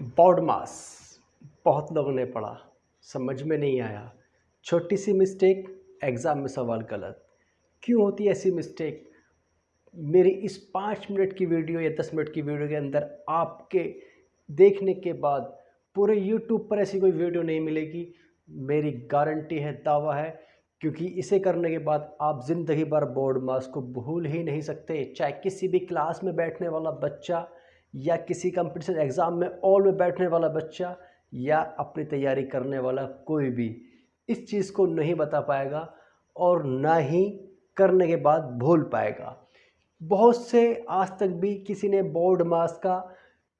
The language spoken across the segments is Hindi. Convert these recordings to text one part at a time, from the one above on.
बॉड मास बहुत लोगों ने पढ़ा, समझ में नहीं आया। छोटी सी मिस्टेक, एग्ज़ाम में सवाल गलत। क्यों होती है ऐसी मिस्टेक? मेरी इस 5 मिनट की वीडियो या 10 मिनट की वीडियो के अंदर आपके देखने के बाद पूरे यूट्यूब पर ऐसी कोई वीडियो नहीं मिलेगी। मेरी गारंटी है, दावा है, क्योंकि इसे करने के बाद आप ज़िंदगी भर बोर्ड मास को भूल ही नहीं सकते। चाहे किसी भी क्लास में बैठने वाला बच्चा या किसी कंपटीशन एग्ज़ाम में ऑल में बैठने वाला बच्चा या अपनी तैयारी करने वाला कोई भी इस चीज़ को नहीं बता पाएगा और ना ही करने के बाद भूल पाएगा। बहुत से आज तक भी किसी ने बोर्ड मास का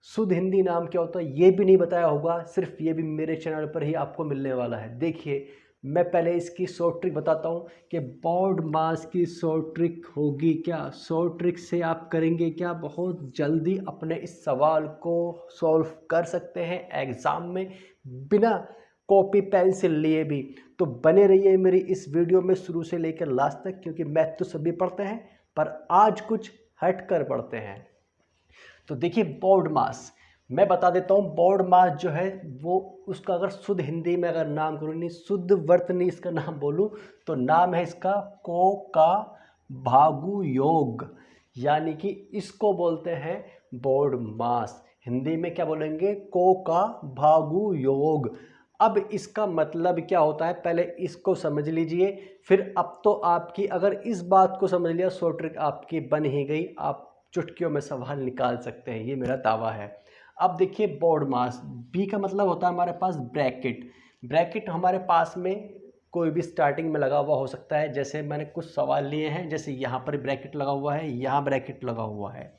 शुद्ध हिंदी नाम क्या होता है ये भी नहीं बताया होगा। सिर्फ ये भी मेरे चैनल पर ही आपको मिलने वाला है। देखिए, मैं पहले इसकी शॉर्ट ट्रिक बताता हूँ कि बोर्ड मास की शॉर्ट ट्रिक होगी क्या। शॉर्ट ट्रिक से आप करेंगे क्या, बहुत जल्दी अपने इस सवाल को सॉल्व कर सकते हैं एग्ज़ाम में बिना कॉपी पेंसिल लिए भी। तो बने रहिए मेरी इस वीडियो में शुरू से लेकर लास्ट तक, क्योंकि मैथ तो सभी पढ़ते हैं पर आज कुछ हट कर पढ़ते हैं। तो देखिए, बोर्ड मास मैं बता देता हूँ। बोर्ड मास जो है वो उसका अगर शुद्ध हिंदी में अगर नाम करूँ, नहीं शुद्ध वर्तनी इसका नाम बोलूँ तो नाम है इसका को का भागु योग, यानी कि इसको बोलते हैं बोर्ड मास। हिंदी में क्या बोलेंगे? को का भागु योग। अब इसका मतलब क्या होता है पहले इसको समझ लीजिए, फिर अब तो आपकी अगर इस बात को समझ लिया शॉर्ट ट्रिक आपकी बन ही गई। आप चुटकियों में सवाल निकाल सकते हैं, ये मेरा दावा है। अब देखिए, बोर्ड मास बी का मतलब होता है हमारे पास ब्रैकेट। ब्रैकेट हमारे पास में कोई भी स्टार्टिंग में लगा हुआ हो सकता है। जैसे मैंने कुछ सवाल लिए हैं, जैसे यहाँ पर ब्रैकेट लगा हुआ है, यहाँ ब्रैकेट लगा हुआ है।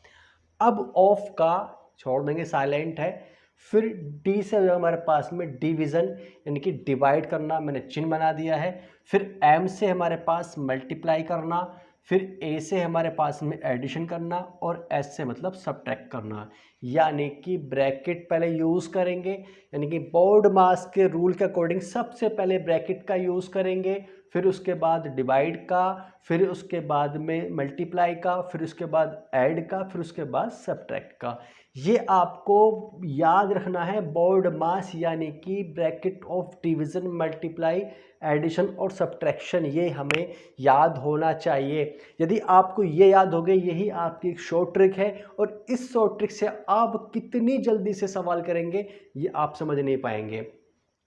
अब ऑफ का छोड़ देंगे, साइलेंट है। फिर डी से जो हमारे पास में डिवीज़न यानी कि डिवाइड करना, मैंने चिन्ह बना दिया है। फिर एम से हमारे पास मल्टीप्लाई करना, फिर ए से हमारे पास में एडिशन करना और एस से मतलब सब्ट्रैक्ट करना। यानी कि ब्रैकेट पहले यूज़ करेंगे, यानी कि बोर्ड मास के रूल के अकॉर्डिंग सबसे पहले ब्रैकेट का यूज़ करेंगे, फिर उसके बाद डिवाइड का, फिर उसके बाद में मल्टीप्लाई का, फिर उसके बाद ऐड का, फिर उसके बाद सब्ट्रैक्ट का। ये आपको याद रखना है। बोर्ड मास यानी कि bracket of division, multiply, addition और सब्ट्रैक्शन, ये हमें याद होना चाहिए। यदि आपको ये याद हो गए, यही आपकी एक शॉर्ट ट्रिक है। और इस शॉर्ट ट्रिक से आप कितनी जल्दी से सवाल करेंगे ये आप समझ नहीं पाएंगे।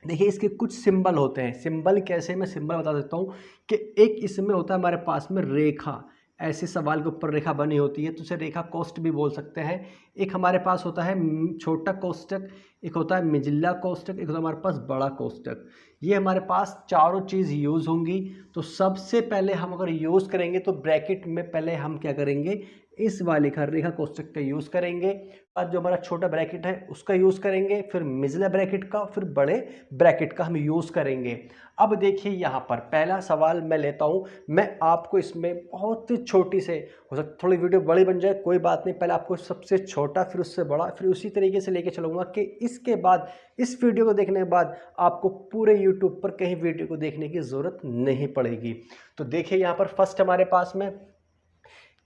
देखिए, इसके कुछ सिंबल होते हैं। सिंबल कैसे, मैं सिंबल बता देता हूँ कि एक इसमें होता है हमारे पास में रेखा। ऐसे सवाल के ऊपर रेखा बनी होती है तो उसे रेखा कोष्ठ भी बोल सकते हैं। एक हमारे पास होता है छोटा कोष्ठक, एक होता है मिजिल्ला कोष्ठक, एक होता है हमारे पास बड़ा कोष्ठक। ये हमारे पास चारों चीज़ यूज़ होंगी। तो सबसे पहले हम अगर यूज़ करेंगे तो ब्रैकेट में पहले हम क्या करेंगे, इस वाले का रेखा कोष्ठक का यूज़ करेंगे। और जो हमारा छोटा ब्रैकेट है उसका यूज़ करेंगे, फिर मिजिला ब्रैकेट का, फिर बड़े ब्रैकेट का हम यूज़ करेंगे। अब देखिए, यहाँ पर पहला सवाल मैं लेता हूँ। मैं आपको इसमें बहुत छोटी से, हो सकता थोड़ी वीडियो बड़ी बन जाए, कोई बात नहीं। पहले आपको सबसे छोटा, फिर उससे बड़ा, फिर उसी तरीके से लेके चलूँगा कि इसके बाद इस वीडियो को देखने के बाद आपको पूरे यूट्यूब पर कहीं वीडियो को देखने की ज़रूरत नहीं पड़ेगी। तो देखिए, यहाँ पर फर्स्ट हमारे पास में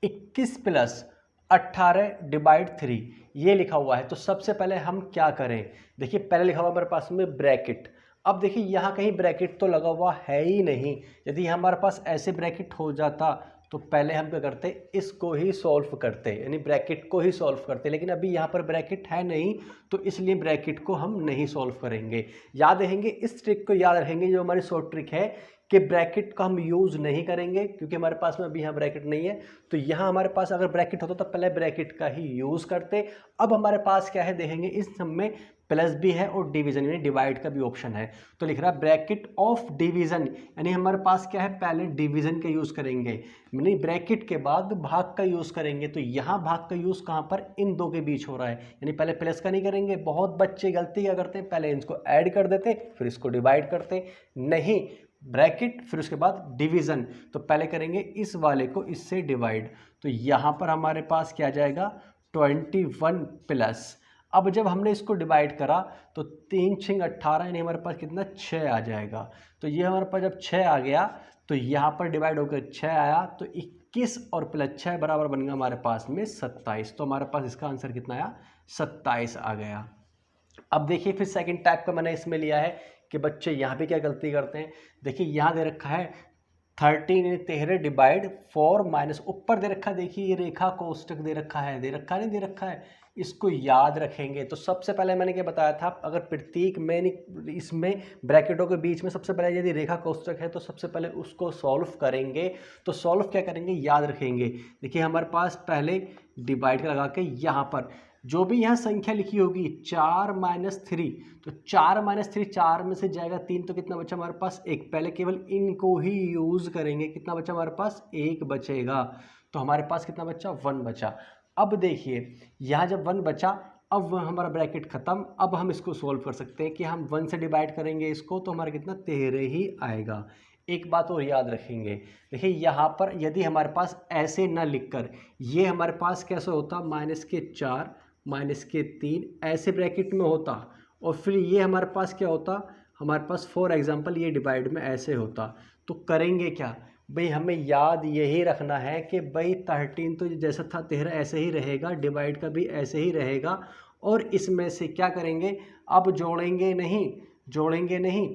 21 प्लस 18 डिवाइड 3 ये लिखा हुआ है। तो सबसे पहले हम क्या करें, देखिए पहले लिखा हुआ हमारे पास में ब्रैकेट। अब देखिए, यहाँ कहीं ब्रैकेट तो लगा हुआ है ही नहीं। यदि हमारे पास ऐसे ब्रैकेट हो जाता तो पहले हम क्या करते, इसको ही सॉल्व करते, यानी ब्रैकेट को ही सॉल्व करते। लेकिन अभी यहाँ पर ब्रैकेट है नहीं तो इसलिए ब्रैकेट को हम नहीं सॉल्व करेंगे। याद रहेंगे, इस ट्रिक को याद रखेंगे, जो हमारी शॉर्ट ट्रिक है कि ब्रैकेट का हम यूज़ नहीं करेंगे क्योंकि हमारे पास में अभी यहाँ ब्रैकेट नहीं है। तो यहाँ हमारे पास अगर ब्रैकेट होता तो पहले ब्रैकेट का ही यूज़ करते। अब हमारे पास क्या है देखेंगे, इस सब में प्लस भी है और डिवीजन यानी डिवाइड का भी ऑप्शन है। तो लिख रहा है ब्रैकेट ऑफ डिवीजन, यानी हमारे पास क्या है, पहले डिवीजन का यूज़ करेंगे, यानी ब्रैकेट के बाद भाग का यूज़ करेंगे। तो यहाँ भाग का यूज़ कहाँ पर, इन दो के बीच हो रहा है, यानी पहले प्लस का नहीं करेंगे। बहुत बच्चे गलती क्या करते हैं, पहले इसको ऐड कर देते फिर इसको डिवाइड करते। नहीं, ब्रैकेट फिर उसके बाद डिवीज़न। तो पहले करेंगे इस वाले को इससे डिवाइड। तो यहाँ पर हमारे पास क्या आ जाएगा, 21 प्लस। अब जब हमने इसको डिवाइड करा तो 3 6 18, यानी हमारे पास कितना 6 आ जाएगा। तो ये हमारे पास जब 6 आ गया तो यहाँ पर डिवाइड होकर 6 आया, तो 21 और प्लस 6 बराबर बन गया हमारे पास में 27। तो हमारे पास इसका आंसर कितना आया, 27 आ गया। अब देखिए फिर सेकंड टाइप का मैंने इसमें लिया है कि बच्चे यहाँ पे क्या गलती करते हैं। देखिए यहाँ दे रखा है 13 13 डिवाइड 4 माइनस, ऊपर दे रखा है, देखिए ये रेखा कोष्टक दे रखा है, दे रखा नहीं दे रखा है, इसको याद रखेंगे। तो सबसे पहले मैंने क्या बताया था, अगर प्रतीक में इसमें ब्रैकेटों के बीच में सबसे पहले यदि रेखा कोष्टक है तो सबसे पहले उसको सॉल्व करेंगे। तो सॉल्व क्या करेंगे, याद रखेंगे। देखिए हमारे पास पहले डिवाइड लगा के यहाँ पर जो भी यहाँ संख्या लिखी होगी 4 माइनस 3, तो 4 माइनस 3, 4 में से जाएगा 3, तो कितना बचा हमारे पास 1। पहले केवल इनको ही यूज़ करेंगे, कितना बचा हमारे पास 1 बचेगा। तो हमारे पास कितना बचा 1 बचा। अब देखिए यहाँ जब 1 बचा, अब हमारा ब्रैकेट ख़त्म। अब हम इसको सोल्व कर सकते हैं कि हम 1 से डिवाइड करेंगे इसको, तो हमारा कितना 13 ही आएगा। एक बात और याद रखेंगे, देखिए यहाँ पर यदि हमारे पास ऐसे ना लिखकर ये हमारे पास कैसे होता, -4 -3 ऐसे ब्रैकेट में होता, और फिर ये हमारे पास क्या होता, हमारे पास फॉर एग्जांपल ये डिवाइड में ऐसे होता। तो करेंगे क्या भाई, हमें याद यही रखना है कि भाई 13 तो जैसा था 13 ऐसे ही रहेगा, डिवाइड का भी ऐसे ही रहेगा। और इसमें से क्या करेंगे, अब जोड़ेंगे नहीं,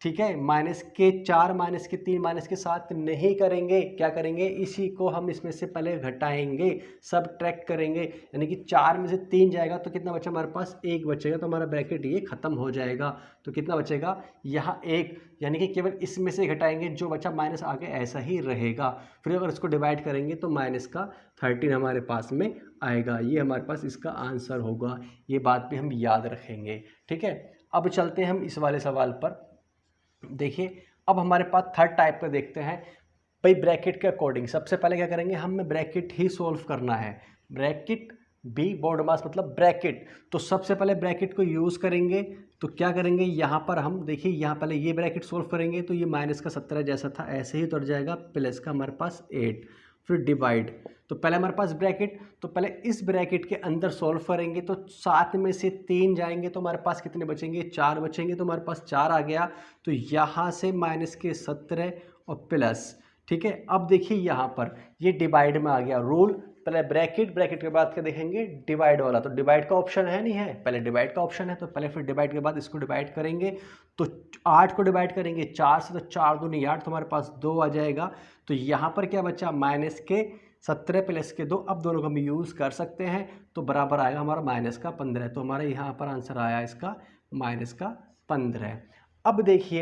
ठीक है। -4 -3 -7 नहीं करेंगे, क्या करेंगे, इसी को हम इसमें से पहले घटाएंगे, सब ट्रैक करेंगे। यानी कि 4 में से 3 जाएगा तो कितना बचा हमारे पास 1 बचेगा, तो हमारा ब्रैकेट ये खत्म हो जाएगा। तो कितना बचेगा यहाँ 1, यानी कि केवल इसमें से घटाएंगे, जो बचा माइनस आगे ऐसा ही रहेगा। फिर अगर इसको डिवाइड करेंगे तो -13 हमारे पास में आएगा। ये हमारे पास इसका आंसर होगा। ये बात भी हम याद रखेंगे, ठीक है। अब चलते हैं हम इस वाले सवाल पर। देखिए अब हमारे पास थर्ड टाइप का देखते हैं भाई, ब्रैकेट के अकॉर्डिंग। सबसे पहले क्या करेंगे, हमें ब्रैकेट ही सॉल्व करना है। ब्रैकेट बी बोर्ड मास मतलब ब्रैकेट, तो सबसे पहले ब्रैकेट को यूज़ करेंगे। तो क्या करेंगे, यहाँ पर हम देखिए यहाँ पहले ये ब्रैकेट सॉल्व करेंगे, तो ये -17 जैसा था ऐसे ही उतर जाएगा, प्लस का हमारे पास 8, फिर डिवाइड। तो पहले हमारे पास ब्रैकेट, तो पहले इस ब्रैकेट के अंदर सॉल्व करेंगे, तो 7 में से 3 जाएंगे तो हमारे पास कितने बचेंगे, 4 बचेंगे। तो हमारे पास 4 आ गया। तो यहाँ से -17 और प्लस, ठीक है। अब देखिए यहाँ पर ये डिवाइड में आ गया रूल, पहले ब्रैकेट के बाद क्या देखेंगे, डिवाइड वाला। तो डिवाइड का ऑप्शन है नहीं है, पहले डिवाइड का ऑप्शन है, तो पहले फिर डिवाइड के बाद इसको डिवाइड करेंगे। तो 8 को डिवाइड करेंगे 4 से, तो 4 दूनी 8, तो हमारे पास 2 आ जाएगा। तो यहाँ पर क्या बचा, -17 प्लस के 2, अब दोनों को हम यूज़ कर सकते हैं, तो बराबर आएगा हमारा -15। तो हमारा यहाँ पर आंसर आया इसका -15। अब देखिए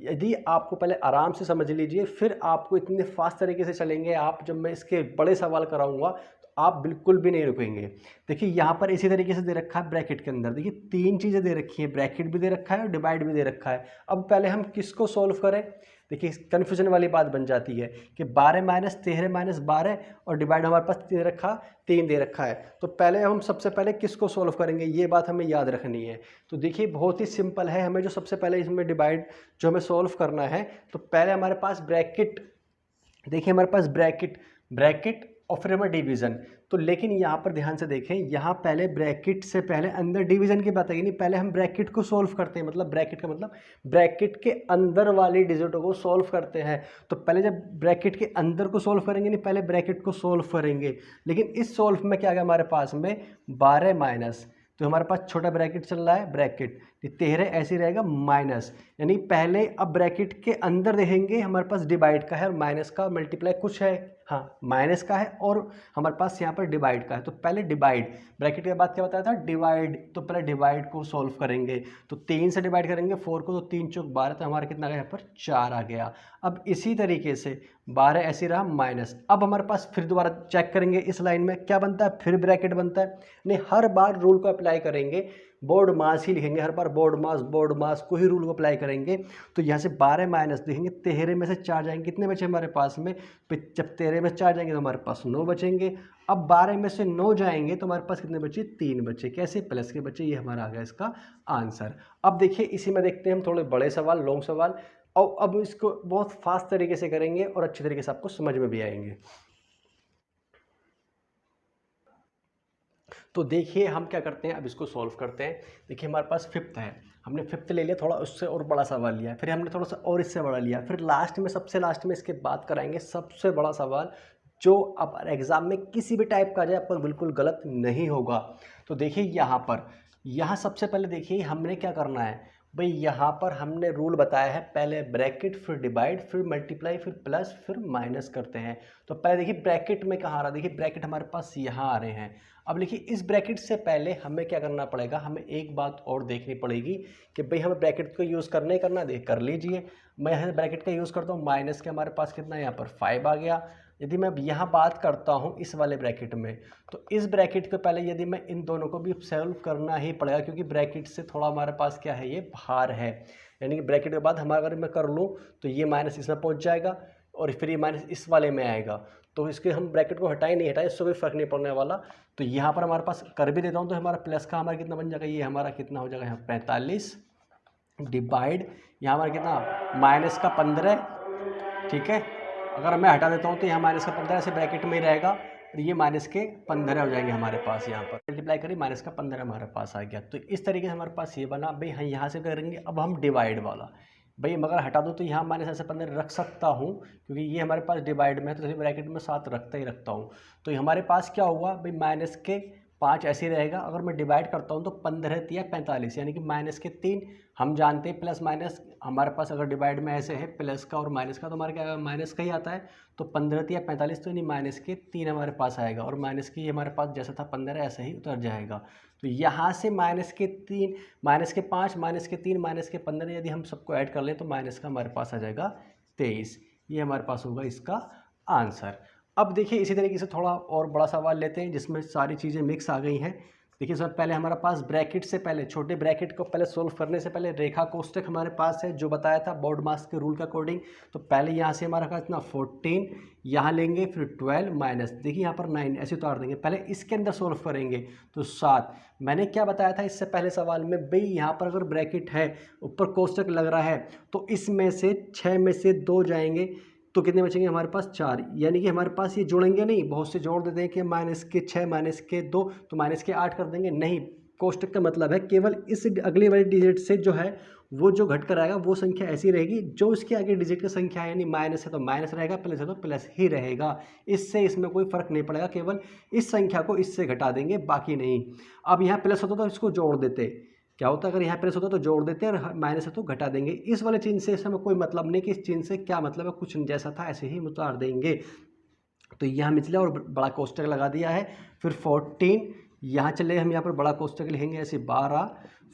यदि आपको पहले आराम से समझ लीजिए, फिर आपको इतने फास्ट तरीके से चलेंगे आप, जब मैं इसके बड़े सवाल कराऊंगा तो आप बिल्कुल भी नहीं रुकेंगे। देखिए यहाँ पर इसी तरीके से दे रखा है ब्रैकेट के अंदर, देखिए 3 चीज़ें दे रखी है, ब्रैकेट भी दे रखा है और डिवाइड भी दे रखा है। अब पहले हम किसको सॉल्व करें, देखिए कन्फ्यूजन वाली बात बन जाती है कि 12 - 13 - 12 और डिवाइड हमारे पास 3 दे रखा है। तो पहले हम सबसे पहले किसको सॉल्व करेंगे, ये बात हमें याद रखनी है। तो देखिए बहुत ही सिंपल है, हमें जो सबसे पहले इसमें डिवाइड जो हमें सॉल्व करना है, तो पहले हमारे पास ब्रैकेट, देखिए हमारे पास ब्रैकेट और फिर हमें डिवीज़न। तो लेकिन यहाँ पर ध्यान से देखें, यहाँ पहले ब्रैकेट से पहले अंदर डिवीज़न की बात आएगी नहीं, पहले हम ब्रैकेट को सॉल्व करते हैं। मतलब ब्रैकेट का मतलब ब्रैकेट के अंदर वाली डिजिटों को सॉल्व करते हैं। तो पहले जब ब्रैकेट के अंदर को सॉल्व करेंगे नहीं, पहले ब्रैकेट को सॉल्व करेंगे। लेकिन इस सॉल्व में क्या आ गया हमारे पास में 12 माइनस, तो हमारे पास छोटा ब्रैकेट चल रहा है, ब्रैकेट 13 ऐसे ही रहेगा माइनस, यानी पहले अब ब्रैकेट के अंदर देखेंगे हमारे पास डिवाइड का है और माइनस का मल्टीप्लाई कुछ है, हाँ माइनस का है और हमारे पास यहाँ पर डिवाइड का है। तो पहले डिवाइड, ब्रैकेट के बाद क्या बताया था डिवाइड, तो पहले डिवाइड को सॉल्व करेंगे। तो 3 से डिवाइड करेंगे 4 को, तो 3 चौक 12, तो हमारा कितना आ गया यहाँ पर 4 आ गया। अब इसी तरीके से 12 ऐसे रहा माइनस। अब हमारे पास फिर दोबारा चेक करेंगे इस लाइन में क्या बनता है, फिर ब्रैकेट बनता है। नहीं, हर बार रूल को अप्लाई करेंगे, बोर्ड मास ही लिखेंगे, हर बार बोर्ड मास को ही रूल को अप्लाई करेंगे। तो यहाँ से 12 माइनस देखेंगे, 13 में से 4 जाएंगे, कितने बचे हमारे पास में, जब 13 में 4 जाएंगे तो हमारे पास 9 बचेंगे। अब 12 में से 9 जाएंगे तो हमारे पास कितने बचे, 3 बचे। कैसे, प्लस के बचे। ये हमारा आ गया इसका आंसर। अब देखिए इसी में देखते हैं हम थोड़े बड़े सवाल, लॉन्ग सवाल, और अब इसको बहुत फास्ट तरीके से करेंगे और अच्छी तरीके से आपको समझ में भी आएंगे। तो देखिए हम क्या करते हैं, अब इसको सॉल्व करते हैं। देखिए हमारे पास फिफ्थ है, हमने फिफ्थ ले लिया, थोड़ा उससे और बड़ा सवाल लिया, फिर हमने थोड़ा सा और इससे बड़ा लिया, फिर लास्ट में सबसे लास्ट में इसके बाद कराएंगे सबसे बड़ा सवाल, जो अब एग्ज़ाम में किसी भी टाइप का आ जाए आपको बिल्कुल गलत नहीं होगा। तो देखिए यहाँ पर यहाँ सबसे पहले देखिए हमने क्या करना है भाई, यहाँ पर हमने रूल बताया है, पहले ब्रैकेट फिर डिवाइड फिर मल्टीप्लाई फिर प्लस फिर माइनस करते हैं। तो पहले देखिए ब्रैकेट में कहाँ आ रहा है, देखिए ब्रैकेट हमारे पास यहाँ आ रहे हैं। अब देखिए इस ब्रैकेट से पहले हमें क्या करना पड़ेगा, हमें एक बात और देखनी पड़ेगी कि भाई हमें ब्रैकेट को यूज़ करना ही करना, देख कर लीजिए। मैं यहाँ ब्रैकेट का यूज़ करता हूँ, माइनस के हमारे पास कितना है यहाँ पर 5 आ गया। यदि मैं अब यहाँ बात करता हूँ इस वाले ब्रैकेट में, तो इस ब्रैकेट के पहले यदि मैं इन दोनों को भी सॉल्व करना ही पड़ेगा, क्योंकि ब्रैकेट से थोड़ा हमारे पास क्या है, ये बाहर है। यानी कि ब्रैकेट के बाद हमारा अगर मैं कर लूँ तो ये माइनस इसमें पहुँच जाएगा और फिर ये माइनस इस वाले में आएगा। तो इसके हम ब्रैकेट को हटाए नहीं हटाए, इससे कोई फ़र्क नहीं पड़ने वाला। तो यहाँ पर हमारे पास कर भी देता हूँ, तो हमारा प्लस का हमारा कितना बन जाएगा, ये हमारा कितना हो जाएगा यहाँ 45 डिवाइड यहाँ हमारा कितना माइनस का 15, ठीक है। अगर मैं हटा देता हूँ तो यहाँ माइनस का 15 ऐसे ब्रैकेट में ही रहेगा और ये माइनस के 15 हो जाएंगे हमारे पास। यहाँ पर मल्टीप्लाई करिए, माइनस का 15 हमारे पास आ गया। तो इस तरीके से हमारे पास ये बना भाई। हाँ, यहाँ से करेंगे अब हम डिवाइड वाला। भाई मगर हटा दो तो यहाँ माइनस ऐसे 15 रख सकता हूँ, क्योंकि ये हमारे पास डिवाइड में है, तो ब्रैकेट में 7 रखता ही रखता हूँ। तो हमारे पास क्या हुआ भाई, माइनस के 5 ऐसे ही रहेगा। अगर मैं डिवाइड करता हूँ तो 15 या 45, यानी कि माइनस के 3। हम जानते हैं प्लस माइनस हमारे पास अगर डिवाइड में ऐसे है प्लस का और माइनस का, तो हमारे क्या माइनस का ही आता है। तो 15 या 45, तो नहीं माइनस के 3 हमारे पास आएगा और माइनस की हमारे पास जैसा था 15 ऐसा ही उतर जाएगा। तो यहाँ से माइनस के 3, माइनस के 5, माइनस के 3, माइनस के 15 यदि हम सबको ऐड कर लें तो माइनस का हमारे पास आ जाएगा 23। ये हमारे पास होगा इसका आंसर। अब देखिए इसी तरीके से थोड़ा और बड़ा सवाल लेते हैं जिसमें सारी चीज़ें मिक्स आ गई हैं। देखिए सर, पहले हमारे पास ब्रैकेट से पहले, छोटे ब्रैकेट को पहले सोल्व करने से पहले रेखा कोष्ठक हमारे पास है, जो बताया था बोर्ड मास के रूल के अकॉर्डिंग। तो पहले यहाँ से हमारा इतना 14 यहाँ लेंगे, फिर 12 माइनस, देखिए यहाँ पर 9 ऐसे उतार देंगे। पहले इसके अंदर सोल्व करेंगे तो 7। मैंने क्या बताया था इससे पहले सवाल में भाई, यहाँ पर अगर ब्रैकेट है ऊपर कोष्ठक लग रहा है तो इसमें से 6 में से 2 जाएंगे तो कितने बचेंगे हमारे पास 4। यानी कि हमारे पास ये जोड़ेंगे नहीं, बहुत से जोड़ देते हैं कि माइनस के 6 माइनस के 2 तो माइनस के 8 कर देंगे। नहीं, कोष्ठक का मतलब है केवल इस अगले वाले डिजिट से जो है वो जो घट कर आएगा वो संख्या ऐसी रहेगी, जो इसके आगे डिजिट की संख्या है, यानी माइनस है तो माइनस रहेगा, प्लस है तो प्लस ही रहेगा। इससे इसमें कोई फर्क नहीं पड़ेगा, केवल इस संख्या को इससे घटा देंगे, बाकी नहीं। अब यहाँ प्लस होता तो इसको जोड़ देते, क्या होता है अगर यहाँ प्लस होता तो जोड़ देते हैं और माइनस है तो घटा देंगे। इस वाले चिन्ह से हमें कोई मतलब नहीं कि इस चिन्ह से क्या मतलब है, कुछ जैसा था ऐसे ही उतार देंगे। तो यहाँ निचला और बड़ा कोष्ठक लगा दिया है। फिर 14 यहाँ चले, हम यहाँ पर बड़ा कोष्ठक लिखेंगे ऐसे 12,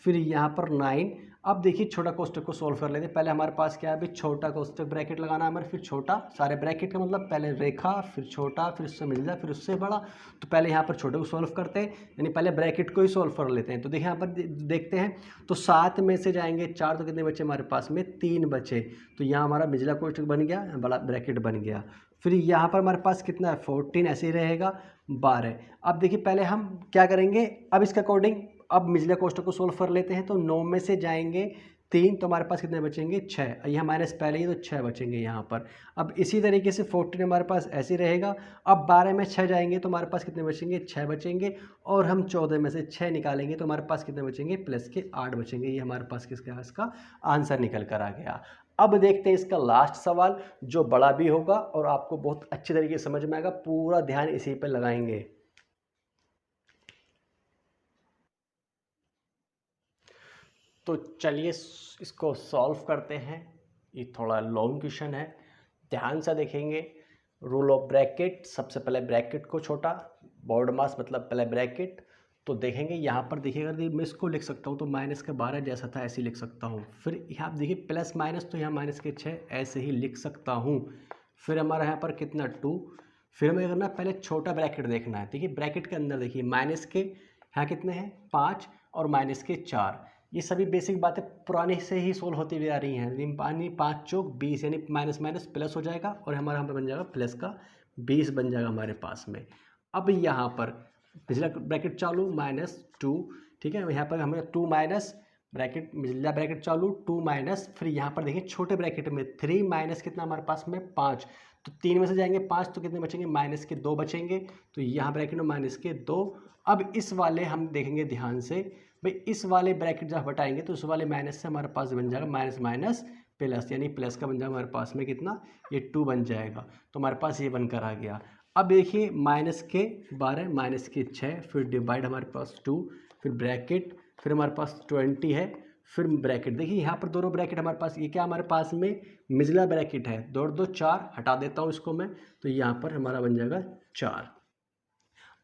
फिर यहाँ पर 9। अब देखिए छोटा कोष्ठक को सोल्व कर लेते हैं। पहले हमारे पास क्या है अभी, छोटा कोष्ठक ब्रैकेट लगाना है हमारे, फिर छोटा, सारे ब्रैकेट का मतलब पहले रेखा फिर छोटा फिर उससे मिल जाए फिर उससे बड़ा। तो पहले यहाँ पर छोटे को सोल्व करते हैं, यानी पहले ब्रैकेट को ही सोल्व कर लेते हैं। तो देखिए यहाँ पर देखते हैं, तो 7 में से जाएंगे 4 तो कितने बचे हमारे पास में 3 बचे। तो यहाँ हमारा निचला कोष्ठक बन गया, बड़ा ब्रैकेट बन गया। फिर यहाँ पर हमारे पास कितना है 14 ऐसे ही रहेगा 12। अब देखिए पहले हम क्या करेंगे, अब इसके अकॉर्डिंग अब निचले कोष्ठक को सोल्व कर लेते हैं। तो 9 में से जाएंगे 3 तो हमारे पास कितने बचेंगे 6, यहाँ माइनस पहले ही तो 6 बचेंगे यहाँ पर। अब इसी तरीके से 14 हमारे पास ऐसे रहेगा। अब 12 में 6 जाएंगे तो हमारे पास कितने बचेंगे 6 बचेंगे, और हम 14 में से 6 निकालेंगे तो हमारे पास कितने बचेंगे प्लस के 8 बचेंगे। ये हमारे पास किसका इसका आंसर निकल कर आ गया। अब देखते हैं इसका लास्ट सवाल, जो बड़ा भी होगा और आपको बहुत अच्छे तरीके से समझ में आएगा, पूरा ध्यान इसी पर लगाएंगे। तो चलिए इसको सॉल्व करते हैं। ये थोड़ा लॉन्ग क्वेश्चन है, ध्यान से देखेंगे। रूल ऑफ ब्रैकेट, सबसे पहले ब्रैकेट को छोटा, बोर्ड मास मतलब पहले ब्रैकेट। तो देखेंगे यहाँ पर देखिएगा, मैं इसको लिख सकता हूँ तो माइनस के 12 जैसा था ऐसे ही लिख सकता हूँ। फिर यहाँ आप देखिए प्लस माइनस, तो यहाँ माइनस के 6 ऐसे ही लिख सकता हूँ। फिर हमारा यहाँ पर कितना 2। फिर हमें करना पहले छोटा ब्रैकेट देखना है। देखिए ब्रैकेट के अंदर देखिए माइनस के यहाँ कितने हैं 5 और माइनस के 4। ये सभी बेसिक बातें पुराने से ही सोल्व होती हुई आ रही हैं। यानी 5 चौक 20, यानी माइनस माइनस प्लस हो जाएगा और हमारा यहाँ पर बन जाएगा प्लस का 20 बन जाएगा हमारे पास में। अब यहाँ पर पिछला ब्रैकेट चालू -2, ठीक है। यहाँ पर हमें 2 माइनस ब्रैकेट, मिडिल ब्रैकेट चालू 2 माइनस, फिर यहाँ पर देखिए छोटे ब्रैकेट में 3 माइनस कितना हमारे पास में 5। तो 3 में से जाएंगे 5 तो कितने बचेंगे माइनस के 2 बचेंगे। तो यहाँ ब्रैकेट में माइनस के 2। अब इस वाले हम देखेंगे ध्यान से भाई, इस वाले ब्रैकेट जब हटाएंगे तो उस वाले माइनस से हमारे पास बन जाएगा माइनस माइनस प्लस, यानी प्लस का बन जाएगा हमारे पास में कितना, ये 2 बन जाएगा। तो हमारे पास ये बनकर आ गया। अब देखिए माइनस के 12 माइनस के 6, फिर डिवाइड हमारे पास 2, फिर ब्रैकेट, फिर हमारे पास 20 है, फिर ब्रैकेट। देखिए यहाँ पर दोनों ब्रैकेट हमारे पास, ये क्या हमारे पास में मिजला ब्रैकेट है, 2 और 2 4, हटा देता हूँ इसको मैं, तो यहाँ पर हमारा बन जाएगा 4।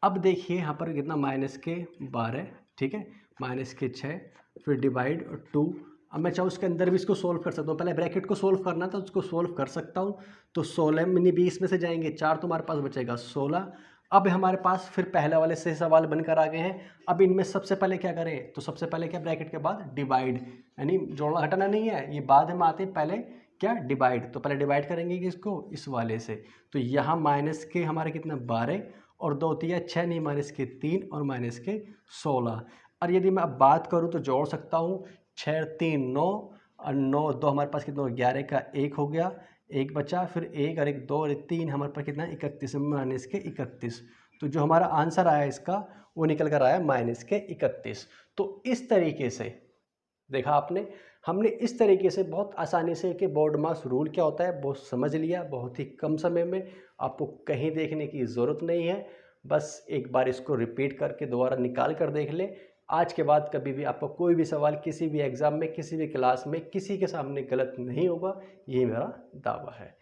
अब देखिए यहाँ पर कितना -12, ठीक है, -6, फिर डिवाइड 2। अब मैं चाहूँ उसके अंदर भी इसको सोल्व कर सकता हूँ, पहले ब्रैकेट को सोल्व करना था, उसको सोल्व कर सकता हूँ। तो 16 में 20 में से जाएंगे 4, तो हमारे पास बचेगा 16। अब हमारे पास फिर पहले वाले से सवाल बनकर आ गए हैं। अब इनमें सबसे पहले क्या करें, तो सबसे पहले क्या, ब्रैकेट के बाद डिवाइड, यानी जोड़ना घटाना नहीं है, ये बाद में आते हैं, पहले क्या डिवाइड। तो पहले डिवाइड करेंगे कि इसको इस वाले से, तो यहाँ माइनस के हमारे कितना 12 और 2 तिया 6, नहीं -3 और -16। और यदि मैं अब बात करूँ तो जोड़ सकता हूँ, 6 3 9 और 9 2 हमारे पास कितना, 11 का 1 हो गया, 1 बचा, फिर 1 और 1 2 और 3 हमारे पास कितना 31 -31। तो जो हमारा आंसर आया इसका वो निकल कर आया -31। तो इस तरीके से देखा आपने, हमने इस तरीके से बहुत आसानी से कि बोर्ड मास रूल क्या होता है बहुत समझ लिया, बहुत ही कम समय में। आपको कहीं देखने की ज़रूरत नहीं है, बस एक बार इसको रिपीट करके दोबारा निकाल कर देख ले। आज के बाद कभी भी आपको कोई भी सवाल किसी भी एग्ज़ाम में, किसी भी क्लास में, किसी के सामने गलत नहीं होगा, ये मेरा दावा है।